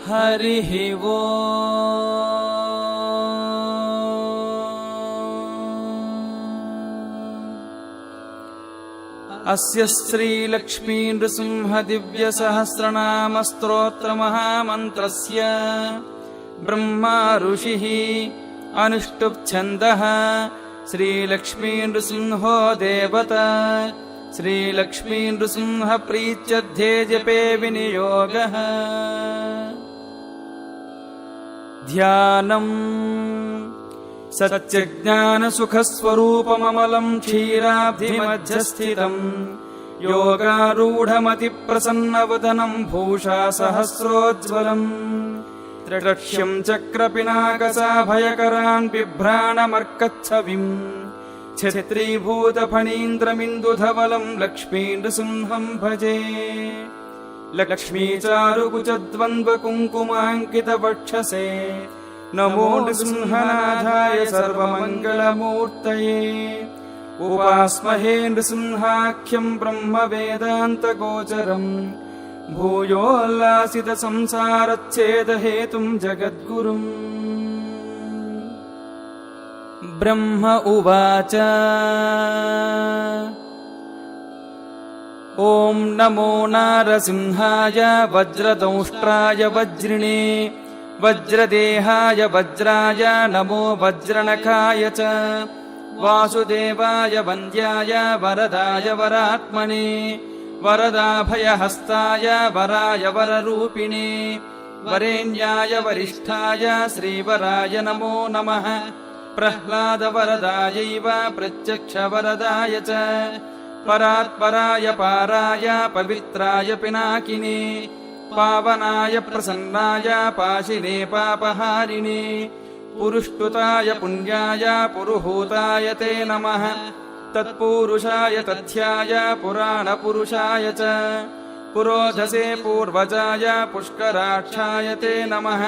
हरिः वो अस्य श्रीलक्ष्मी नृसिंह दिव्यसहस्रनाम स्तोत्र महामन्त्रस्य ब्रह्मा ऋषिः अनुष्टुप् छन्दः श्रीलक्ष्मी नृसिंहो देवता श्रीलक्ष्मी नृसिंह प्रीत्यर्थे जपे विनियोगः ध्यानम् सत्यज्ञानसुखस्वरूपममलम् क्षीराब्धिमध्यस्थितम् योगारूढमतिप्रसन्नवदनम् भूषा सहस्रोज्ज्वलम् त्रिलक्ष्यम् चक्रपिनाकसाभयकरान् बिभ्राणमर्कच्छविम् छत्रीभूतफणीन्द्रमिन्दुधवलम् लक्ष्मीनृसिंहम् भजे लक्ष्मीचारुकुचद्वन्द्वकुङ्कुमाङ्कितवक्षसे नमो नृसिंहनाथाय सर्वमङ्गलमूर्तये उपास्महे नृसिंहाख्यम् ब्रह्मवेदान्तगोचरम् भूयोल्लासितसंसारच्छेदहेतुम् जगद्गुरुम् ब्रह्म उवाच ॐ नमो नारसिंहाय वज्रदंष्ट्राय वज्रिणे वज्रदेहाय वज्राय नमो वज्रनखाय च वासुदेवाय वन्द्याय वरदाय वरात्मने वरदाभयहस्ताय वराय वररूपिणे वरेण्याय वरिष्ठाय श्रीवराय नमो नमः प्रह्लादवरदायैव प्रत्यक्षवरदाय च परात्पराय पाराय पवित्राय पिनाकिने पावनाय प्रसन्नाय पाशिने पापहारिणे पुरुष्टुताय पुण्याय पुरुहूताय ते नमः तत्पुरुषाय तथ्याय पुराणपुरुषाय च पुरोधसे पूर्वजाय पुष्कराक्षाय ते नमः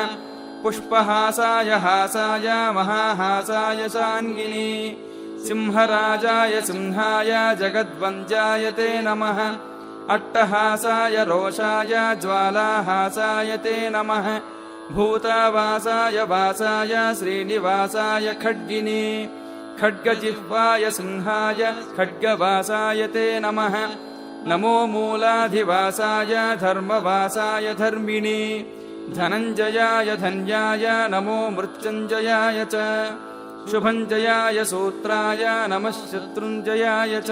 पुष्पहासाय हासाय महाहासाय शान्गिने सिंहराजाय सिंहाय जगद्वन्द्याय ते नमः अट्टहासाय रोषाय ज्वालाहासाय ते नमः भूतावासाय वासाय श्रीनिवासाय खड्गिने खड्गजिह्वाय सिंहाय खड्गवासाय ते नमः नमो मूलाधिवासाय धर्मवासाय धर्मिणे धनञ्जयाय धन्याय नमो मृत्युञ्जयाय च शुभञ्जयाय सूत्राय नमः शत्रुञ्जयाय च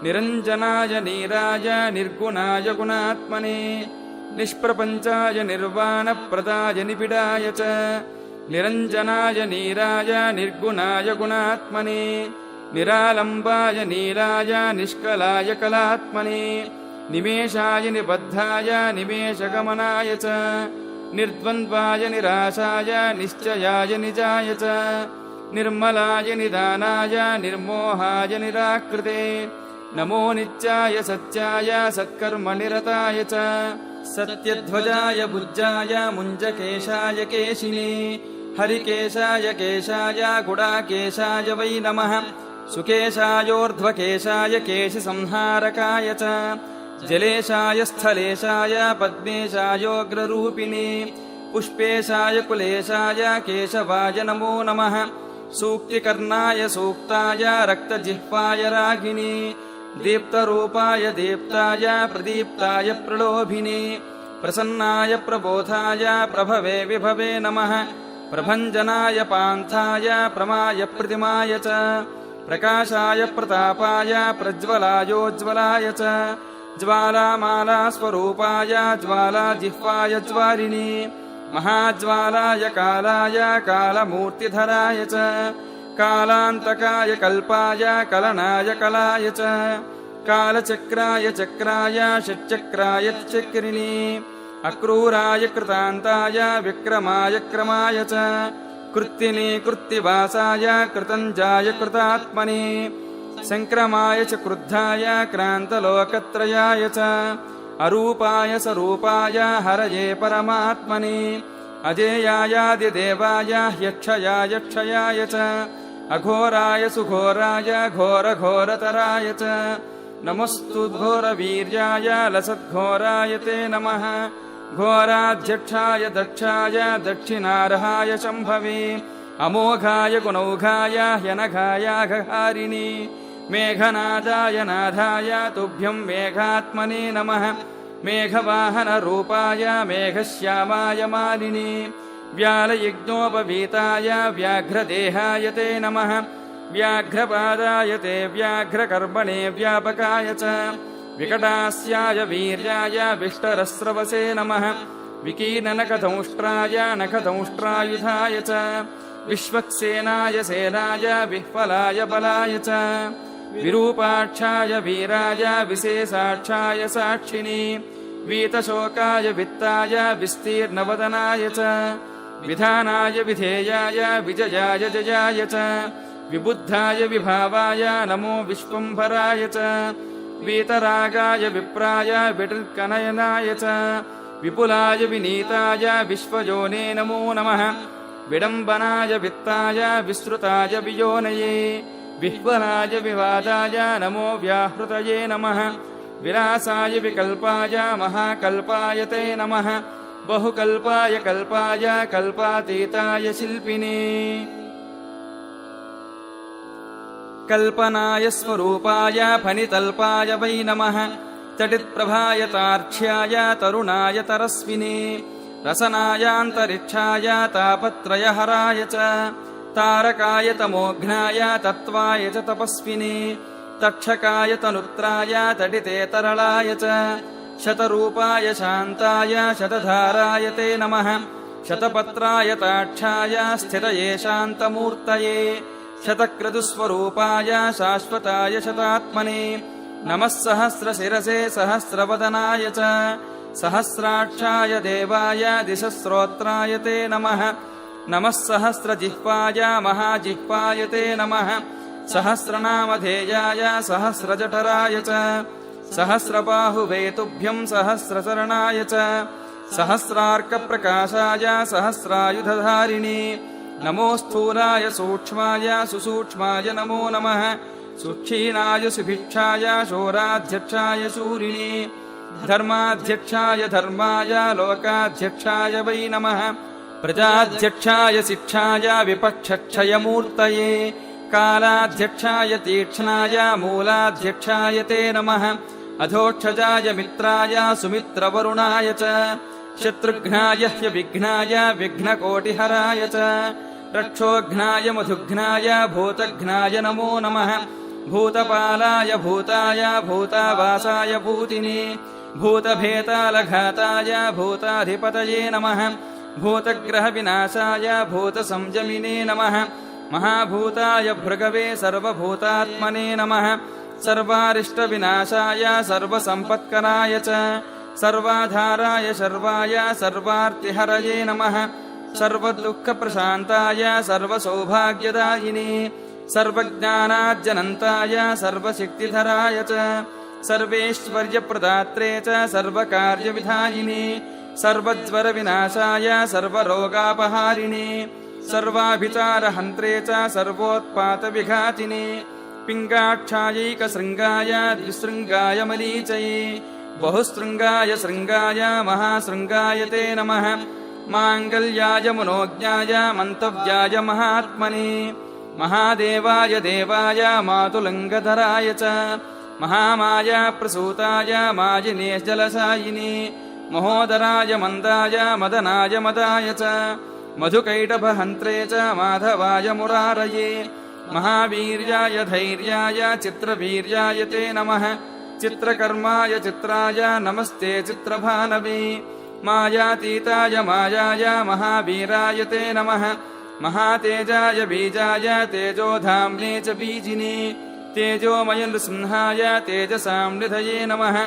निरञ्जनाय नीराय निर्गुणाय गुणात्मने निष्प्रपञ्चाय निर्वाणप्रदाय निबिडाय च निरञ्जनाय नीराय निर्गुणाय गुणात्मने निरालम्बाय नीलाय निष्कलाय कलात्मने निमेषाय निबद्धाय निमेषगमनाय च निर्द्वन्द्वाय निराशाय निश्चयाय निजाय च निर्मलाय निदानाय निर्मोहाय निराकृते नमो नित्याय सत्याय सत्कर्मनिरताय च सत्यध्वजाय भुजाय मुञ्जकेशाय केशिने हरिकेशाय केशाय गुडाकेशाय वै नमः सुकेशायोर्ध्वकेशाय केशिसंहारकाय च जलेशाय स्थलेशाय पद्मेशायोग्ररूपिणे पुष्पेशाय कुलेशाय केशवाय नमो नमः सूक्तिकर्णाय सूक्ताय रक्तजिह्वाय रागिणे दीप्तरूपाय दीप्ताय प्रदीप्ताय प्रलोभिने प्रसन्नाय प्रबोधाय प्रभवे विभवे नमः प्रभञ्जनाय पान्थाय प्रमाय प्रतिमाय च प्रकाशाय प्रतापाय प्रज्वलायोज्ज्वलाय च ज्वालामालास्वरूपाय ज्वालाजिह्वाय ज्वारिणे महाज्वालाय कालाय कालमूर्तिधराय च कालान्तकाय कल्पाय कलनाय कलाय च कालचक्राय चक्राय षट्चक्राय चक्रिणे अक्रूराय कृतान्ताय विक्रमाय क्रमाय च कृत्तिने कृत्तिवासाय कृतञ्जाय कृतात्मने संक्रमाय च क्रुद्धाय क्रान्तलोकत्रयाय च अरूपाय सरूपाय हरये परमात्मने अजेयायादिदेवाय ह्यक्षयाय क्षयाय च अघोराय सुघोराय घोरघोरतराय च नमस्तु घोरवीर्याय लसद्घोराय ते नमः घोराध्यक्षाय दक्षाय दक्षिणार्हाय शम्भवे अमोघाय गुणौघाय ह्यनघायाघहारिणे मेघनादाय नादाय तुभ्यं मेघात्मने नमः मेघवाहनरूपाय मेघश्यामाय मालिने व्यालयज्ञोपवीताय व्याघ्रदेहाय ते नमः व्याघ्रपादाय ते व्याघ्रकर्मणे व्यापकाय च विकटास्याय वीर्याय विष्टरस्रवसे नमः विकीर्णनखदंष्ट्राय नखदंष्ट्रायुधाय च विश्वक्सेनाय सेनाय विह्वलाय बलाय च विरूपाक्षाय वीराय विशेषाक्षाय साक्षिणे वीतशोकाय वित्ताय विस्तीर्णवदनाय च विधानाय विधेयाय विजयाय जयाय च विबुद्धाय विभावाय नमो विश्वम्भराय च वीतरागाय विप्राय विटर्कनयनाय च विपुलाय विनीताय विश्वयोने नमो नमः विडम्बनाय वित्ताय विस्तृताय वियोनये विह्वलाय विवादाय नमो व्याहृतये नमः विलासाय विकल्पाय महाकल्पाय ते नमः बहुकल्पाय कल्पाय कल्पातीताय शिल्पिने कल्पनाय स्वरूपाय फणितल्पाय वै नमः चटित्प्रभाय तार्क्ष्याय तरुणाय तरस्विने रसनायान्तरिक्षाय तापत्रयहराय च तारकाय तमोघ्नाय तत्त्वाय च तपस्विने तक्षकाय तनुत्राय तटिते तरलाय च शतरूपाय शान्ताय शतधाराय ते नमः शतपत्राय ताक्षाय स्थितये शान्तमूर्तये शतक्रतुस्वरूपाय शाश्वताय शतात्मने नमः सहस्रशिरसे सहस्रवदनाय च सहस्राक्षाय देवाय दिशस्रोत्राय ते नमः नमः सहस्रजिह्वाय महाजिह्वाय ते नमः सहस्रनामधेयाय सहस्रजठराय च सहस्रबाहुवे तुभ्यं सहस्रचरणाय च सहस्रार्कप्रकाशाय सहस्रायुधधारिणे नमो स्थूलाय सूक्ष्माय सुसूक्ष्माय नमो नमः सुक्षीणाय सुभिक्षाय शोराध्यक्षाय शूरिणे धर्माध्यक्षाय धर्माय लोकाध्यक्षाय वै नमः प्रजाध्यक्षाय शिक्षाय विपक्षक्षयमूर्तये कालाध्यक्षाय तीक्ष्णाय मूलाध्यक्षाय ते नमः अधोक्षजाय मित्राय सुमित्रवरुणाय च शत्रुघ्नाय ह्यविघ्नाय विघ्नकोटिहराय च रक्षोघ्नाय मधुघ्नाय भूतघ्नाय नमो नमः भूतपालाय भूताय भूतावासाय भूतिने भूतभेतालघाताय भूताधिपतये नमः भूतग्रहविनाशाय भूतसंयमिने नमः महाभूताय भृगवे सर्वभूतात्मने नमः सर्वारिष्टविनाशाय सर्वसम्पत्कराय च सर्वाधाराय शर्वाय सर्वार्तिहरये नमः सर्वदुःखप्रशान्ताय सर्वसौभाग्यदायिने सर्वज्ञानाज्जनन्ताय सर्वशक्तिधराय च सर्वैश्वर्यप्रदात्रे च सर्वकार्यविधायिने सर्वज्वरविनाशाय सर्वरोगापहारिणे सर्वाभिचारहन्त्रे च सर्वोत्पातविघातिने पिङ्गाक्षायैकशृङ्गाय द्विशृङ्गाय मरीचये बहुशृङ्गाय शृङ्गाय महाशृङ्गाय ते नमः माङ्गल्याय मनोज्ञाय मन्तव्याय महात्मने महादेवाय देवाय मातुलङ्गधराय च महामाय प्रसूताय माजिनेशजलशायिने महोदराय मन्दाय मदनाय मदाय च मधुकैटभहन्त्रे च माधवाय मुरारये महावीर्याय धैर्याय चित्रवीर्याय ते नमः चित्रकर्माय चित्राय नमस्ते चित्रभानवे मायातीताय मायाय महावीराय ते नमः महातेजाय बीजाय तेजोधाम्ने च बीजिने तेजोमय नृसिंहाय तेजसां निधये नमः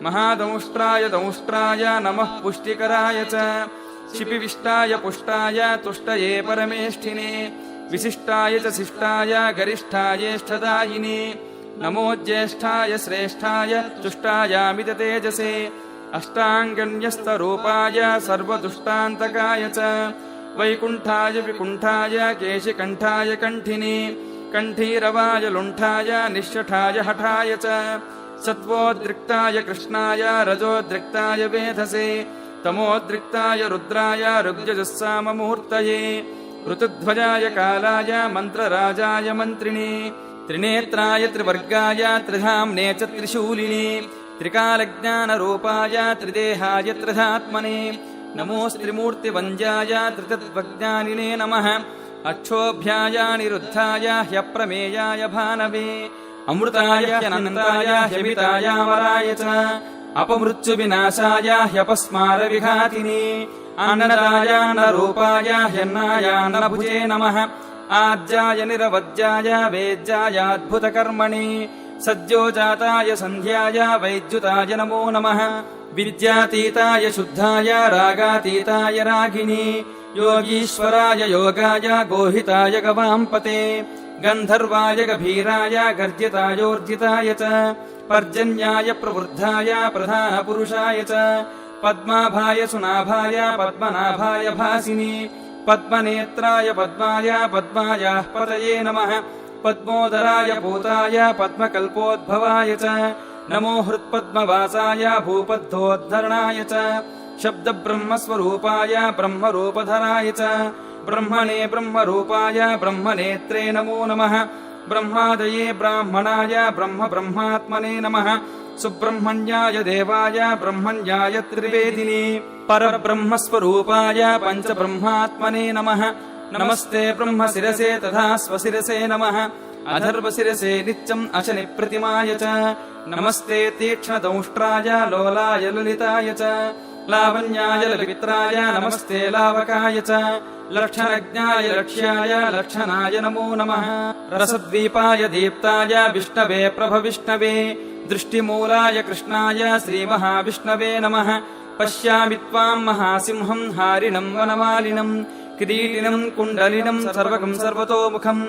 महादंष्ट्राय दंष्ट्राय नमः पुष्टिकराय च क्षिपिविष्टाय पुष्टाय तुष्टये परमेष्ठिने विशिष्टाय च शिष्टाय गरिष्ठायेष्ठदायिने नमो ज्येष्ठाय श्रेष्ठाय तुष्टायामित तेजसे अष्टाङ्गन्यस्तरूपाय सर्वदुष्टान्तकाय च वैकुण्ठाय विकुण्ठाय केशिकण्ठाय कण्ठिने कण्ठीरवाय लुण्ठाय निश्शठाय हठाय च सत्वोद्रिक्ताय कृष्णाय रजोद्रिक्ताय वेधसे तमोद्रिक्ताय रुद्राय ऋग्यजस्साममूर्तये ऋतुध्वजाय कालाय मन्त्रराजाय मन्त्रिणे त्रिनेत्राय त्रिवर्गाय त्रिधाम्ने च त्रिशूलिने त्रिकालज्ञानरूपाय त्रिदेहाय त्रिधात्मने नमोस्त्रिमूर्तिवन्द्याय त्रितत्त्वज्ञानिने नमः अक्षोभ्याय निरुद्धाय ह्यप्रमेयाय भानवे अमृताय ह्यनन्ताय ह्यमितायामराय च अपमृत्युविनाशाय ह्यपस्मारविघातिने आनन्दाय नरूपाय ह्यन्नायान्नभुजे नमः आद्याय निरवद्याय वेद्यायाद्भुतकर्मणे सद्योजाताय सन्ध्याय वैद्युताय नमो नमः विद्यातीताय शुद्धाय रागातीताय रागिणे योगीश्वराय योगाय गोहिताय गवाम्पते गन्धर्वाय गभीराय गर्जितायोर्जिताय च पर्जन्याय प्रवृद्धाय प्रधानपुरुषाय च पद्माभाय सुनाभाय पद्मनाभाय भासिने पद्मनेत्राय पद्माय पद्मायाः पतये नमः पद्मोदराय भूताय पद्मकल्पोद्भवाय च नमो हृत्पद्मवासाय भूपद्धोद्धरणाय च शब्दब्रह्मस्वरूपाय ब्रह्मरूपधराय च ब्रह्मणे ब्रह्मरूपाय ब्रह्मनेत्रे नमो नमः ब्रह्मादये ब्राह्मणाय ब्रह्मब्रह्मात्मने नमः सुब्रह्मण्याय देवाय ब्रह्मण्याय त्रिवेदिने परब्रह्मस्वरूपाय पञ्चब्रह्मात्मने नमः नमस्ते ब्रह्मशिरसे तथा स्वशिरसे नमः अधर्वशिरसे नित्यम् अशनिप्रतिमाय च नमस्ते तीक्ष्णदंष्ट्राय लोलाय ललिताय च लावण्याय ललित्राय नमस्ते लावकाय च लक्षणज्ञाय लक्ष्याय लक्षणाय नमो नमः रसद्वीपाय दीप्ताय विष्णवे प्रभविष्णवे दृष्टिमूलाय कृष्णाय श्रीमहाविष्णवे नमः पश्यामि त्वाम् महासिंहम् हारिणम् वनमालिनम् किरीटिनम् कुण्डलिनम् सर्वगम् सर्वतोमुखम्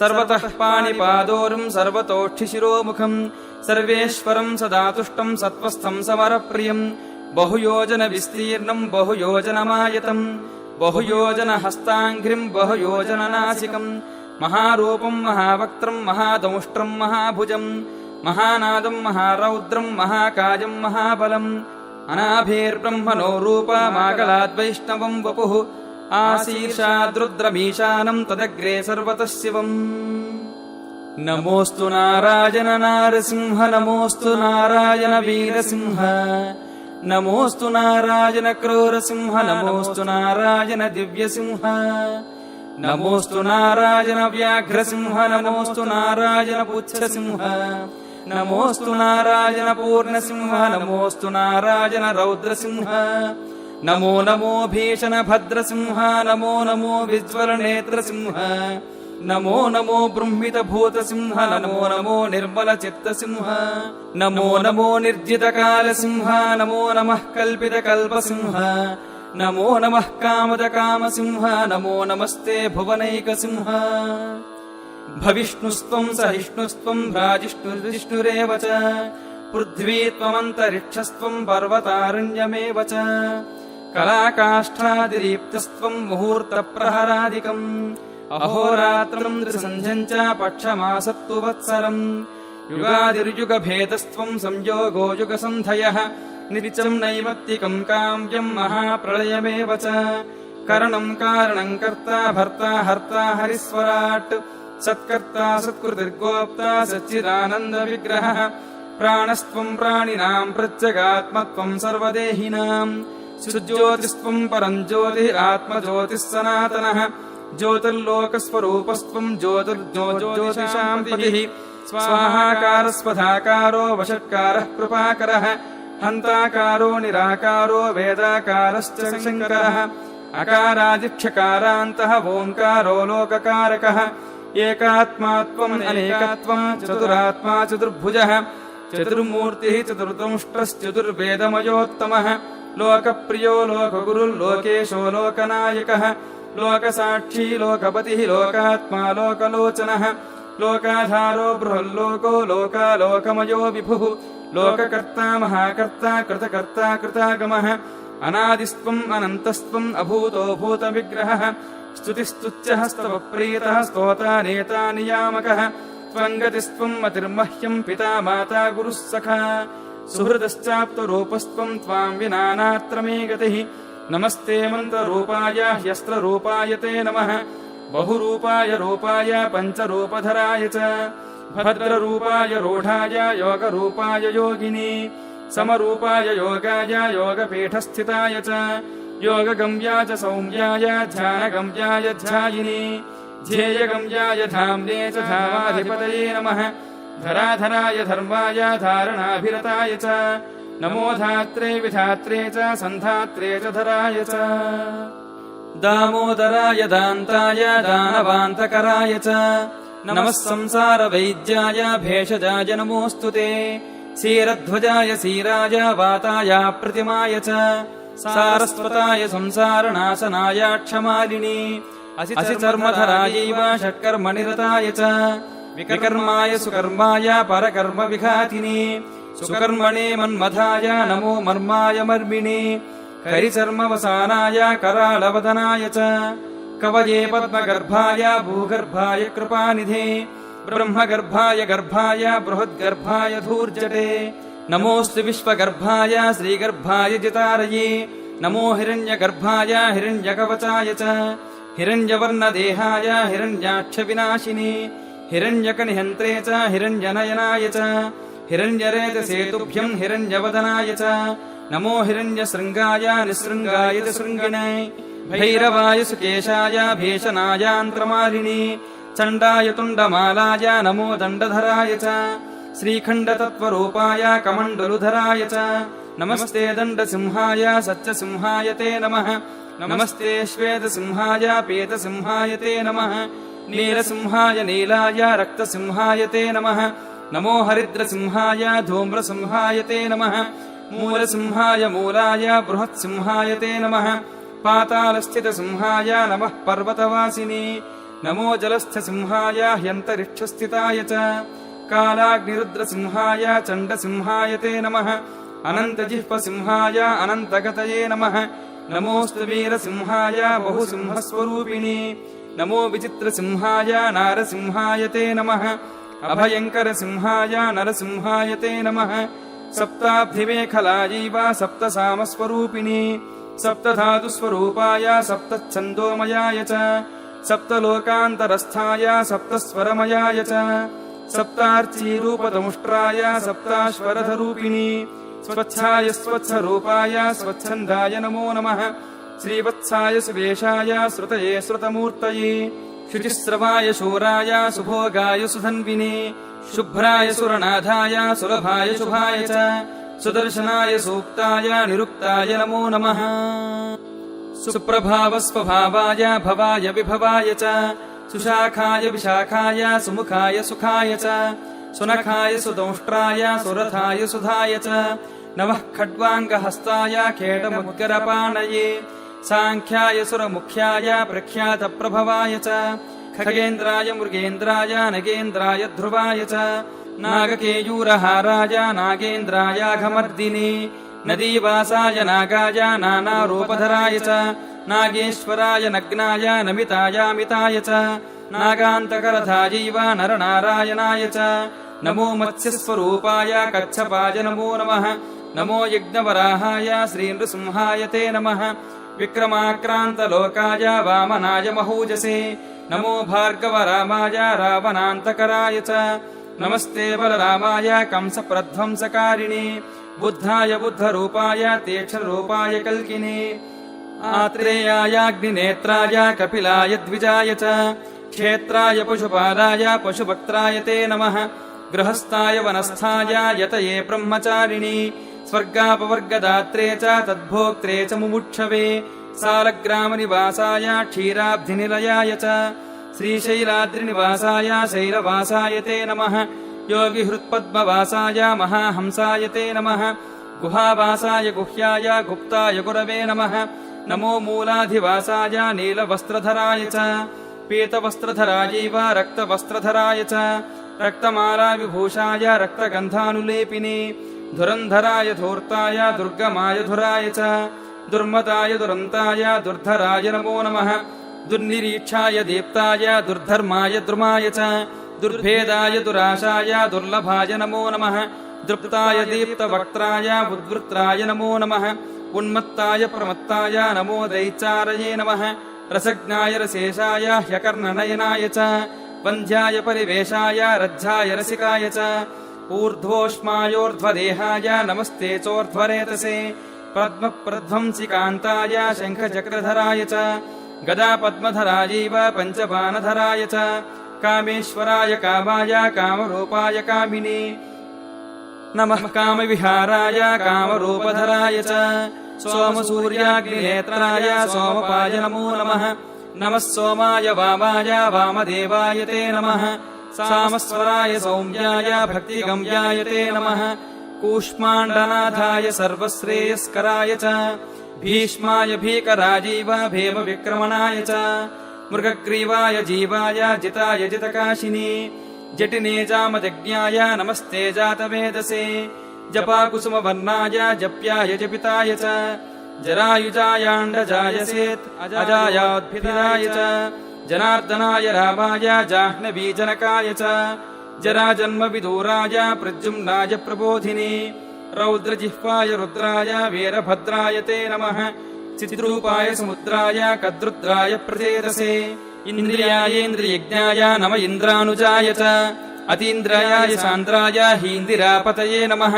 सर्वतः पाणिपादोरुम् सर्वतोक्षिशिरोमुखम् सर्वेश्वरम् सदा तुष्टम् सत्त्वस्थम् समरप्रियम् बहुयोजनविस्तीर्णम् बहुयोजनमायतम् बहुयोजनहस्ताङ्घ्रिम् बहुयोजननासिकम् महारूपम् महावक्त्रम् महादंष्ट्रम् महाभुजम् महानादम् महारौद्रम् महाकायम् महाबलम् अनाभेर्ब्रह्मणो रूपमागलाद्वैष्णवम् वपुः आशीर्षाद्रुद्रमीशानम् तदग्रे सर्वतः शिवम् नमोऽस्तु नारायण नारसिंह नमोऽस्तु नारायण वीरसिंह नमोऽस्तु नारायण क्रूरसिंह नमोऽस्तु नारायण दिव्यसिंह नमोऽस्तु नारायण व्याघ्रसिंह नमोऽस्तु नारायण पुच्छसिंह नमोऽस्तु नारायण पूर्णसिंह नमोऽस्तु नारायण रौद्रसिंह नमो नमो भीषणभद्रसिंह नमो नमो विज्वलनेत्रसिंह नमो नमो बृंहितभूतसिंह नमो नमो निर्मलचित्तसिंह नमो नमो निर्जितकालसिंह नमो नमः कल्पितकल्पसिंह नमो नमः कामदकामसिंह नमो नमस्ते भुवनैकसिंह भविष्णुस्त्वम् सहिष्णुस्त्वम् भ्राजिष्णुर्विष्णुरेव च पृथ्वी त्वमन्तरिक्षस्त्वम् पर्वतारण्यमेव च कलाकाष्ठादिदीप्तस्त्वम् मुहूर्तप्रहरादिकम् अहोरात्रम् त्रिसन्ध्यम् च पक्षमासत्तु वत्सरम् युगादिर्युगभेदस्त्वम् संयोगो युगसन्धयः नित्यम् नैमित्तिकम् काम्यम् महाप्रलयमेव च करणम् कारणम् कर्ता भर्ता हर्ता हरिस्वराट् सत्कर्ता सत्कृतिर्गोप्ता सच्चिदानन्दविग्रहः प्राणस्त्वम् प्राणिनाम् प्रत्यगात्मत्वम् सर्वदेहिनाम् सुज्योतिस्त्वम् परम् ज्योतिः आत्मज्योतिः सनातनः ज्योतिर्लोकस्वरूपस्त्वम् ज्योतिर्ज्योतिषाम् पतिः स्वाहाकारस्वधाकारो वषट्कारः कृपाकरः हन्ताकारो निराकारो वेदाकारश्च शङ्करः अकारादिक्षकारान्तः ओङ्कारो लोककारकः एकात्मात्वम् अनेकत्वम् चतुरात्मा चतुर्भुजः चतुर्मूर्तिः चतुर्दंष्टश्चतुर्वेदमयोत्तमः लोकप्रियो लोकगुरुर्लोकेशो लोकनायकः लोकसाक्षी लोकपतिः लोकात्मा लोकलोचनः लोकाधारो बृहल्लोको लोकालोकमयो विभुः लोककर्ता महाकर्ता कृतकर्ता कृतागमः अनादिस्त्वम् अनन्तस्त्वम् अभूतो भूतविग्रहः स्तुतिस्तुत्यः स्तवप्रीतः स्तोता नेता नियामकः त्वम् गतिस्त्वम् मतिर्मह्यम् पिता माता गुरुः सखा सुहृदश्चाप्तरूपस्त्वम् त्वाम् विना नात्र मे गतिः नमस्ते मन्त्ररूपाय ह्यस्त्ररूपाय ते नमः बहुरूपाय रूपाय पञ्चरूपधराय च भद्ररूपाय रूढाय योगरूपाय योगिनी समरूपाय योगाय योगपीठस्थिताय च योगगम्याय च सौम्याय ध्यानगम्याय ध्यायिनी ध्येयगम्याय धाम्ने च धामाधिपतये नमः धराधराय धर्माय धारणाभिरताय च नमो धात्रे विधात्रे च सन्धात्रे च धराय च दामोदराय दान्ताय दानवान्तकराय च नमः संसारवैद्याय भेषजाय नमोऽस्तु ते क्षीरध्वजाय क्षीराय वाताय प्रतिमाय च सारस्वताय संसारनाशनाय क्षमालिनी असिचर्मधरायैव षट्कर्मनिरताय च विकर्माय सुकर्माय परकर्मविघातिनी सुकर्मणे मन्मथाय नमो मर्माय मर्मिणे करिचर्मवसानाय करालवदनाय च कवये पद्मगर्भाय भूगर्भाय कृपानिधे ब्रह्मगर्भाय गर्भाय बृहद्गर्भाय धूर्जटे नमोऽस्तु विश्वगर्भाय श्रीगर्भाय जितारये नमो हिरण्यगर्भाय हिरण्यकवचाय च हिरण्यवर्णदेहाय हिरण्याक्षविनाशिने हिरण्यकनिहन्त्रे च हिरण्यनयनाय च हिरण्यरेतसेतुभ्यम् हिरण्यवदनाय च नमो हिरण्यशृङ्गाय निःसृङ्गाय च शृङ्गिणे भैरवाय सुकेशाय भीषणायान्त्रमालिनी चण्डाय तुण्डमालाय नमो दण्डधराय च श्रीखण्डतत्त्वरूपाय कमण्डलुधराय च नमस्ते दण्डसिंहाय सत्यसिंहाय ते नमः नमस्ते श्वेतसिंहाय पीतसिंहाय ते नमः नीलसिंहाय नीलाय रक्तसिंहाय ते नमः नमो हरिद्रसिंहाय धूम्रसिंहाय ते नमः मूलसिंहाय मूलाय बृहत्सिंहाय ते नमः पातालस्थितसिंहाय नमः पर्वतवासिनी नमो जलस्थसिंहाय ह्यन्तरिक्षस्थिताय च कालाग्निरुद्रसिंहाय चण्डसिंहाय ते नमः अनन्तजिह्वसिंहाय अनन्तगतये नमः नमोऽस्तु वीरसिंहाय बहुसिंहस्वरूपिणी नमो विचित्रसिंहाय नारसिंहाय ते नमः अभयङ्करसिंहाय नरसिंहाय ते नमः सप्ताब्धिमेखलायैव सप्तसामस्वरूपिणी सप्तधातुस्वरूपाय सप्तच्छन्दोमयाय च सप्तलोकान्तरस्थाय सप्तस्वरमयाय च सप्तार्चीरूपदमुष्ट्राय सप्ताश्वरधरूपिणी स्वच्छाय स्वच्छरूपाय स्वच्छन्दाय नमो नमः श्रीवत्साय सुवेशाय श्रुतये श्रुतमूर्तये शुचिस्रवाय शूराय सुभोगाय सुधन्विने शुभ्राय सुरनाथाय सुलभाय शुभाय च सुदर्शनाय सूक्ताय निरुक्ताय नमो नमः सुप्रभावस्वभावाय भवाय विभवाय च सुशाखाय विशाखाय सुमुखाय सुखाय च सुनखाय सुदंष्ट्राय सुरथाय सुधाय च नमः खड्वाङ्गहस्ताय खेटमुद्गरपाणये साङ्ख्याय सुरमुख्याय प्रख्यातप्रभवाय च खगेन्द्राय मृगेन्द्राय नगेन्द्राय ध्रुवाय च नागकेयूरहाराय नागेन्द्रायाघमर्दिने नदीवासाय नागाय नानारूपधराय च नागेश्वराय नग्नाय नमितायामिताय च नागान्तकरधायैव नरनारायणाय च नमो मत्स्यस्वरूपाय कच्छपाय नमो नमः नमो यज्ञवराहाय श्रीनृसिंहाय ते नमः विक्रमाक्रान्तलोकाय वामनाय महूजसे नमो भार्गवरामाय रावणान्तकराय च नमस्ते बलरामाय कंसप्रध्वंसकारिणे बुद्धाय बुद्धरूपाय तीक्ष्णरूपाय कल्किने आत्रेयायाग्निनेत्राय कपिलाय द्विजाय च क्षेत्राय पशुपालाय पशुभक्त्राय ते नमः गृहस्थाय वनस्थाय यतये ब्रह्मचारिणि स्वर्गापवर्गदात्रे च तद्भोक्त्रे च मुमुक्षवे सालग्रामनिवासाय क्षीराब्धिनिलयाय च श्रीशैलाद्रिनिवासाय शैलवासाय ते नमः योगिहृत्पद्मवासाय महाहंसाय ते नमः गुहावासाय गुह्याय गुप्ताय गुरवे नमः नमो मूलाधिवासाय नीलवस्त्रधराय च पीतवस्त्रधरायैव रक्तवस्त्रधराय च रक्तमालाविभूषाय रक्तगन्धानुलेपिने धुरन्धराय धूर्ताय दुर्गमाय धुराय च दुर्मताय दुरन्ताय दुर्धराय नमो नमः दुर्निरीक्षाय दीप्ताय दुर्धर्माय द्रुमाय च दुर्भेदाय दुराशाय दुर्लभाय नमो नमः दृप्ताय दीप्तवक्त्राय उद्वृत्राय नमो नमः उन्मत्ताय प्रमत्ताय नमो दैत्यारये नमः रसज्ञाय रसेशाय ह्यकर्णनयनाय च वन्ध्याय परिवेशाय रज्जाय रसिकाय च ऊर्ध्वोष्मायोर्ध्वदेहाय नमस्ते चोर्ध्वरेतसे पद्मप्रध्वंसिकान्ताय शङ्खचक्रधराय च गदापद्मधरायैव पञ्चबाणधराय च कामेश्वराय कामाय कामरूपाय कामिने नमः कामविहाराय कामरूपधराय च सोमसूर्याग्निनेत्राय सोमपाय नमो नमः नमः सोमाय वामाय वामदेवाय ते नमः सामस्वराय सौम्याय भक्तिगम्याय ते नमः कूष्माण्डनाथाय सर्वश्रेयस्कराय च भीष्माय भीकराजीव भीमविक्रमणाय च मृगग्रीवाय जीवाय जिताय जितकाशिने जटिने जामदज्ञाय नमस्ते जातवेदसे जपाकुसुमवर्णाय जप्याय जपिताय च जरायुजायाण्डजायसेत् अजायोद्भिदाय च जनार्दनाय रामाय जाह्नवीजनकाय च जराजन्मविदूराय प्रद्युम्नाय प्रबोधिने रौद्रजिह्वाय रुद्राय वीरभद्राय ते नमः चिद्रूपाय समुद्राय कद्रुद्राय प्रचेदसे इन्द्रियायेन्द्रियज्ञाय नम इन्द्रानुजाय च अतीन्द्राय सान्द्राय हीन्दिरापतये नमः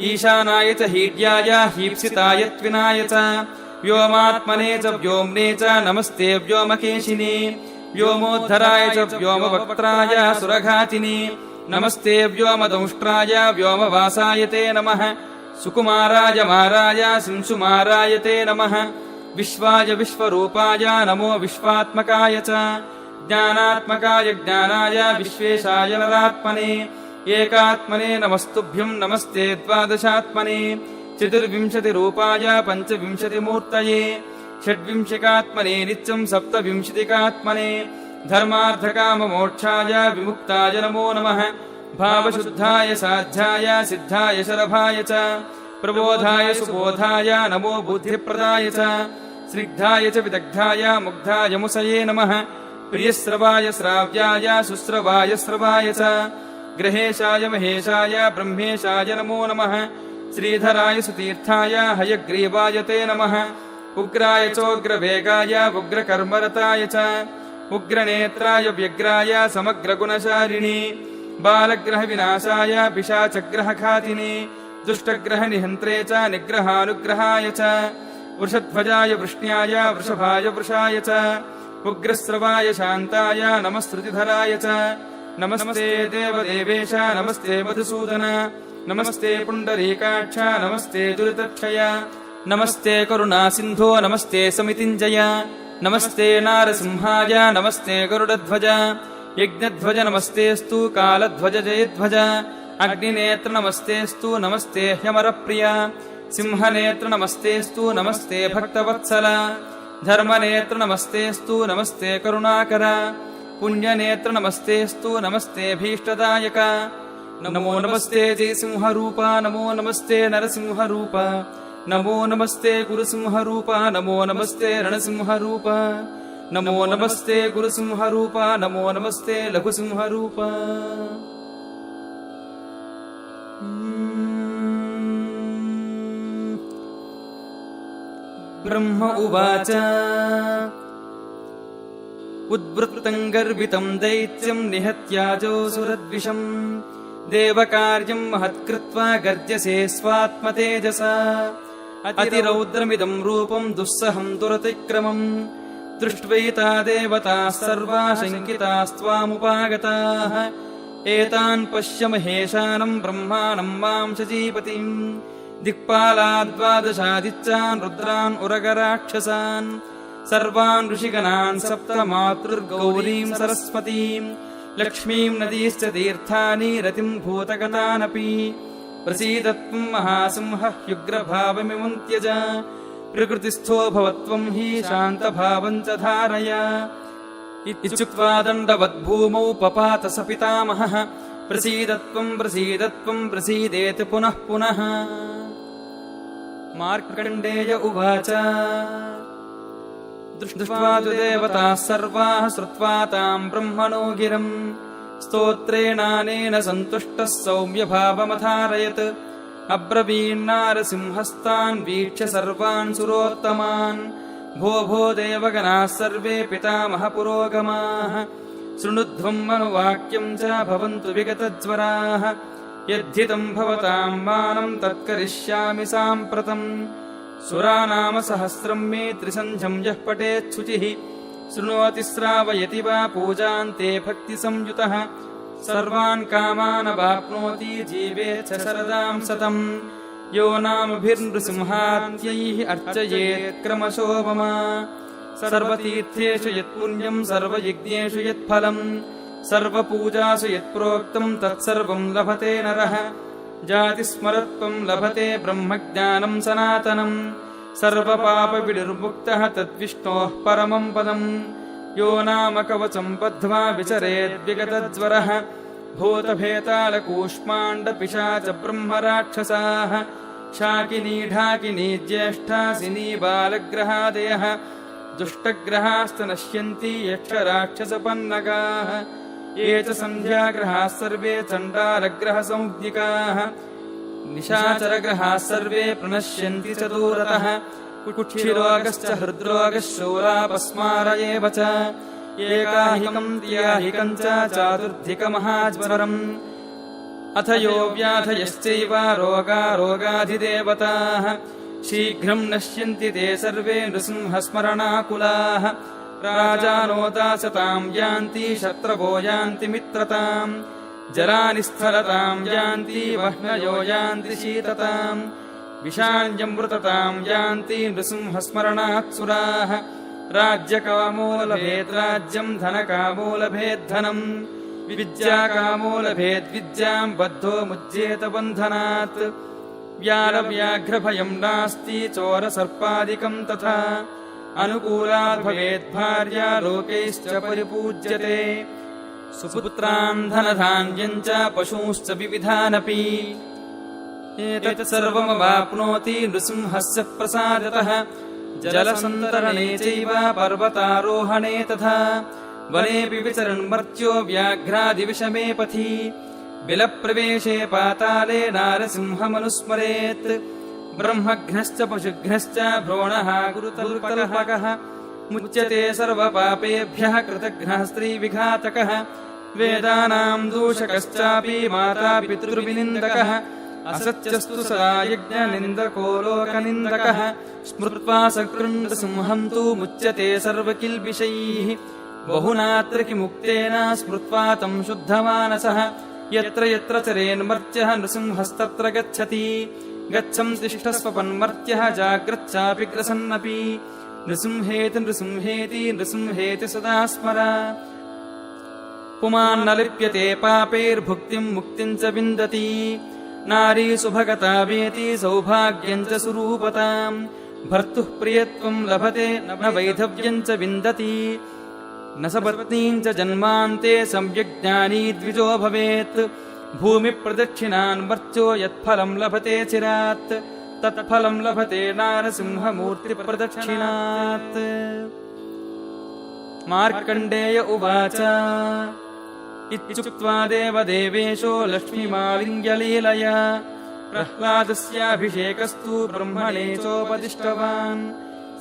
ईशानाय च हीड्याय हीप्सिताय त्विनाय च व्योमात्मने च व्योम्ने च नमस्ते व्योमकेशिने व्योमोद्धराय च व्योमवक्त्राय सुरघातिने नमस्ते व्योमदंष्ट्राय व्योमवासाय ते नमः सुकुमाराय माराय सिंसुमाराय ते नमः विश्वाय विश्वरूपाय नमो विश्वात्मकाय च ज्ञानात्मकाय ज्ञानाय विश्वेशाय नरात्मने एकात्मने नमस्तुभ्यं नमस्ते द्वादशात्मने चतुर्विंशतिरूपाय पञ्चविंशतिमूर्तये षड्विंशतिकात्मने नित्यं सप्तविंशतिकात्मने धर्मार्थकाममोक्षाय विमुक्ताय नमो नमः भावशुद्धाय साध्याय सिद्धाय शरभाय च प्रबोधाय सुबोधाय नमो बुद्धिप्रदाय च स्निग्धाय च विदग्धाय मुग्धाय मुसये नमः प्रियश्रवाय श्राव्याय सुश्रवाय श्रवाय च ग्रहेशाय महेशाय ब्रह्मेशाय नमो नमः श्रीधराय सुतीर्थाय हयग्रीवाय ते नमः उग्राय चोग्रवेगाय उग्रकर्मरताय च उग्रनेत्राय व्यग्राय समग्रगुणशारिणे बालग्रहविनाशाय पिशाचग्रहघातिने दुष्टग्रहनिहन्त्रे च निग्रहानुग्रहाय च वृषध्वजाय वृष्ण्याय वृषभाय वृषाय च उग्रस्रवाय शान्ताय नमस्रुतिधराय च नमस्ते देवदेवेश नमस्ते मधुसूदन नमस्ते पुण्डरीकाक्ष नमस्ते दुरितक्षय नमस्ते करुणासिन्धो नमस्ते समितिञ्जय नमस्ते नारसिंहाय नमस्ते गरुडध्वज यज्ञध्वज नमस्तेस्तु कालध्वज जयध्वज अग्निनेत्र नमस्तेस्तु नमस्ते ह्यमरप्रिय सिंहनेत्र नमस्तेस्तु नमस्ते भक्तवत्सल धर्मनेत्र नमस्तेस्तु नमस्ते करुणाकर पुण्यनेत्र नमस्तेस्तु नमस्ते भीष्टदायक नमो नमस्ते जयसिंहरूप नमो नमस्ते नरसिंहरूप नमो नमस्ते गुरुसिंहरूप नमो नमस्ते रणसिंहरूप नमो नमस्ते गुरुसिंहरूप नमो नमस्ते लघुसिंहरूप ब्रह्म उवाच उद्वृत्तं गर्वितं दैत्यं निहत्याजोऽसुरद्विषं देवकार्यं महत्कृत्वा गर्जसे स्वात्मतेजसा अतिरौद्रमिदं रूपं दुस्सहं दुरतिक्रमम् दृष्ट्वैता देवताः सर्वा शङ्कितास्त्वामुपागताः एतान् पश्य महेशानं ब्रह्माणं मां शचीपतिम् दिक्पालाद्वादशादित्यान् रुद्रान् उरगराक्षसान् सर्वान् ऋषिगणान् सप्तमातृर्गौरीं सरस्वतीम् लक्ष्मीं नदीश्च तीर्थानि रतिं भूतगतानपि प्रसीदत्वं महासिंहयुग्रभावमिमं त्यज प्रकृतिस्थो भवत्वं हि शान्तभावं च धारय इत्युक्त्वा दण्डवद्भूमौ पपात स पितामहः प्रसीदत्वं प्रसीदेति पुनः पुनः मार्कण्डेय उवाच दृष्ट्वा तु देवताः सर्वाः श्रुत्वा तां ब्रह्मणो गिरम् स्तोत्रेणानेन सन्तुष्टः सौम्यभावमधारयत् अब्रवीन्नारसिंहस्तान् वीक्ष्य सर्वान् सुरोत्तमान् भो भो देवगणाः सर्वे पितामहपुरोगमाः शृणुध्वम् मनुवाक्यम् च भवन्तु विगतज्वराः यद्धितम् भवताम् मानम् तत्करिष्यामि साम्प्रतम् सुरानाम सहस्रम् मे त्रिसन्ध्यम् यः पठेच्छुचिः शृणोति श्रावयति वा पूजान्ते भक्तिसंयुतः सर्वान् कामानवाप्नोति जीवेच्छ शरदाम् शतम् यो नामभिर्नृसिंहाद्यैः अर्चयेत् क्रमशो मम सर्वतीर्थेषु यत्पुण्यम् सर्वयज्ञेषु यत्फलम् सर्वपूजासु यत्प्रोक्तम् तत्सर्वम् लभते नरः जातिस्मरत्वम् लभते ब्रह्मज्ञानम् सनातनम् सर्वपापविनिर्मुक्तः तद्विष्णोः परमम् पदम् यो नाम कवचम् बद्ध्वा विचरेद्विगतज्वरः भूतभेतालकूष्माण्डपिशाच ब्रह्मराक्षसाः शाकिनी ढाकिनी ज्येष्ठासिनी बालग्रहादयः दुष्टग्रहाश्च नश्यन्ति यक्षराक्षसपन्नगाः ये च सन्ध्याग्रहाः सर्वे चण्डालग्रहसंज्ञिकाः निशाचरग्रहाः सर्वे प्रणश्यन्ति च दूरतः कुक्षिरोगश्च हृद्रोगः शूलापस्मार एव च एकाहिकम् द्व्याहिकम् च चातुर्धिकमहाज्वरम् अथ यो व्याधयश्चैव रोगा रोगाधिदेवताः शीघ्रम् नश्यन्ति ते सर्वे नृसिंहस्मरणाकुलाः राजानो दासताम् यान्ति शत्रवो यान्ति मित्रताम् जलानि स्खलताम् यान्ति वह्नयो यान्ति शीतताम् विषाण्यमृतताम् यान्ति नृसिंहस्मरणात्सुराः राज्यकामो लभेत् राज्यम् धनकामो लभेद्धनम् विद्याकामो लभेद्विद्याम् बद्धो मुज्येत बन्धनात् व्यालव्याघ्रभयम् नास्ति चोरसर्पादिकम् तथा अनुकूलात् भवेद्भार्या लोकैश्च परिपूज्यते सुपुत्रान् धनधान्यम् च पशूंश्च विविधानपि एतत् सर्वमवाप्नोति नृसिंहस्य प्रसादतः जलसन्तरणे चैव पर्वतारोहणे तथा वनेऽपि विचरन् मर्त्यो व्याघ्रादिविषमे पथि बिलप्रवेशे पाताले नारसिंहमनुस्मरेत् ब्रह्मघ्नश्च पशुघ्नश्च भ्रोणः गुरुतल्पकः मुच्यते सर्वपापेभ्यः कृतघ्नः स्त्रीविघातकः वेदानाम् दूषकश्चापि मातापितृविनिन्दकः असत्यस्तु सदा यज्ञनिन्दको लोकनिन्दकः स्मृत्वा सकृन्नृसिंहम् तु मुच्यते सर्वकिल्बिषैः बहुनात्र किमुक्तेन स्मृत्वा तम् शुद्धमानसः यत्र यत्र चरेन्मर्त्यः नृसिंहस्तत्र गच्छति गच्छम् तिष्ठस्वपन्मर्त्यः जाग्रच्चापि ग्रसन्नपि नृसिंहेति नृसिंहेति नृसिंहेति सदा स्मर पुमान्न लिप्यते पापैर्भुक्तिम् मुक्तिम् च विन्दति नारी सुभगता वेति सौभाग्यम् च सुरूपताम् भर्तुः प्रियत्वम् लभते न वैधव्यम् च विन्दति न सपत्नीम् च जन्मान्ते सम्यग्ज्ञानी द्विजो भवेत् भूमिप्रदक्षिणान् मर्त्यो यत्फलम् लभते चिरात् तत्फलम् लभते नारसिंहमूर्तिप्रदक्षिणात् मार्कण्डेय उवाच इत्युक्त्वा देवदेवेशो लक्ष्मीमालिङ्ग्यलीलया प्रह्लादस्याभिषेकस्तु ब्रह्मणे चोपदिष्टवान्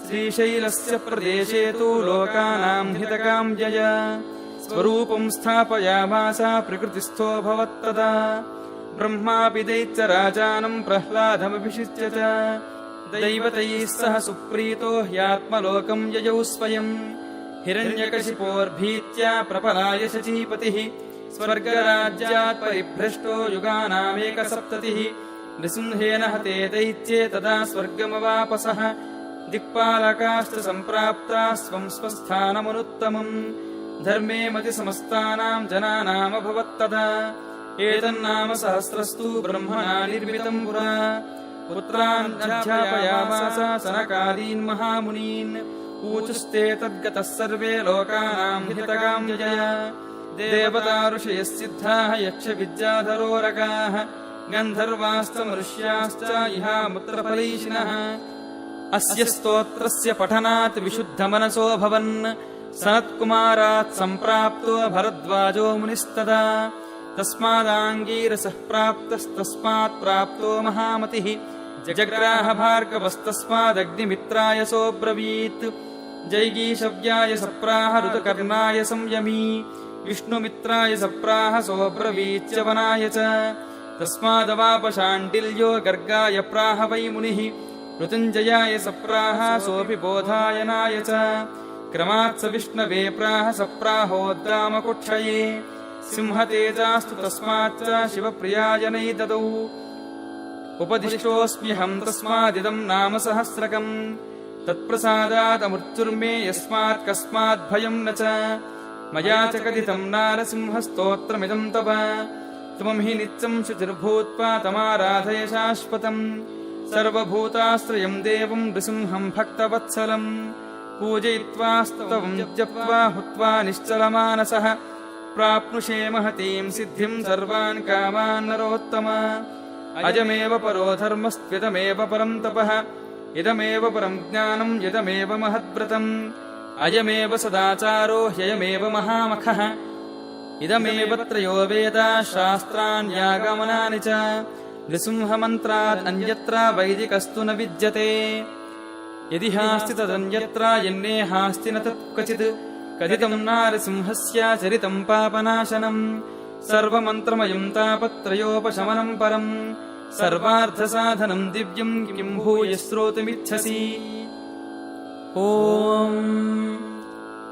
श्रीशैलस्य प्रदेशे तु लोकानाम् हितकाम्यया स्वरूपम् स्थापयामास प्रकृतिस्थो भवत्तदा ब्रह्मापि दैत्यराजानम् प्रह्लादमभिषिच्य च दैवतैः सह सुप्रीतो ह्यात्मलोकम् ययौ स्वयम् हिरण्यकशिपोर्भीत्या प्रपलाय शचीपतिः स्वर्गराज्यात् परिभ्रष्टो युगानामेकसप्ततिः नृसिंहेन हते दैत्ये तदा स्वर्गमवापसः दिक्पालकाश्च सम्प्राप्ताः स्वम् स्वस्थानमनुत्तमम् धर्मे मतिसमस्तानाम् जनानामभवत्तदा एतन्नाम सहस्रस्तु ब्रह्मणा निर्मितम् पुरा पुत्रान् सनकादीन् महामुनीन् ऊचुस्ते तद्गतः सर्वे लोकानाम् हितकाम्यया देवता ऋषयः सिद्धाः यक्षविद्याधरोरगाः गन्धर्वाश्च मनुष्याश्च इहामुत्रफलैषिणः अस्य स्तोत्रस्य पठनात् विशुद्धमनसो भवन् सनत्कुमारात् सम्प्राप्तो भरद्वाजो मुनिस्तदा तस्मादाङ्गीरसः प्राप्तस्तस्मात् प्राप्तो महामतिः जग्राह भार्गवस्तस्मादग्निमित्राय सोऽब्रवीत् जैगीषव्याय सप्राह ऋतुकर्णाय संयमी विष्णुमित्राय सप्राह सोऽब्रवीच्यवनाय च तस्मादवापशाण्डिल्यो गर्गाय प्राह वै मुनिः मृत्युञ्जयाय सप्राह सोऽपि बोधायनाय च क्रमात् स विष्णवे प्राह सप्राहोद्दामकुक्षये सिंहतेजास्तु तस्माच्च शिवप्रियाय ददौ उपदिष्टोऽस्म्यहं तस्मादिदं नाम सहस्रकम् तत्प्रसादादमृत्युर्मे यस्मात् कस्माद्भयं न च मया च कथितं नारसिंहस्तोत्रमिदं तव त्वं हि नित्यं शुचिर्भूत्वा तमाराधय शाश्वतम् सर्वभूताश्रयं देवं नृसिंहं भक्तवत्सलम् पूजयित्वा स्तवं जप्त्वा हुत्वा निश्चलमानसः प्राप्नुषे महतीं सिद्धिं सर्वान् कामान् नरोत्तम अजमेव परो धर्मस्त्विदमेव परं तपः इदमेव परं ज्ञानं यदमेव महद्व्रतम् अयमेव सदाचारो ह्ययमेव महामखः इदमेव त्रयो वेदा शास्त्राण्यागमनानि च नृसिंहमन्त्रात् अन्यत्र वैदिकस्तु न विद्यते यदि हास्ति तदन्यत्र यन्ने हास्ति न तत् क्वचित् कथितं नारसिंहस्य चरितं पापनाशनम् सर्वमन्त्रमयं तापत्रयोपशमनं परम् सर्वार्थसाधनं दिव्यं किं भूय श्रोतुमिच्छसि ॐ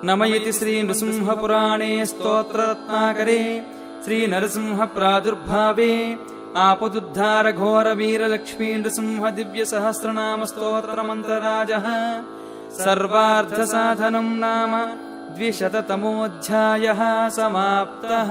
नम इति श्रीनृसिंहपुराणे स्तोत्ररत्नाकरे श्रीनरसिंहप्रादुर्भावे आपदुद्धारघोरवीरलक्ष्मी नृसिंह दिव्यसहस्रनामस्तोत्रमन्त्रराजः सर्वार्थसाधनं नाम 200तमोऽध्यायः समाप्तः।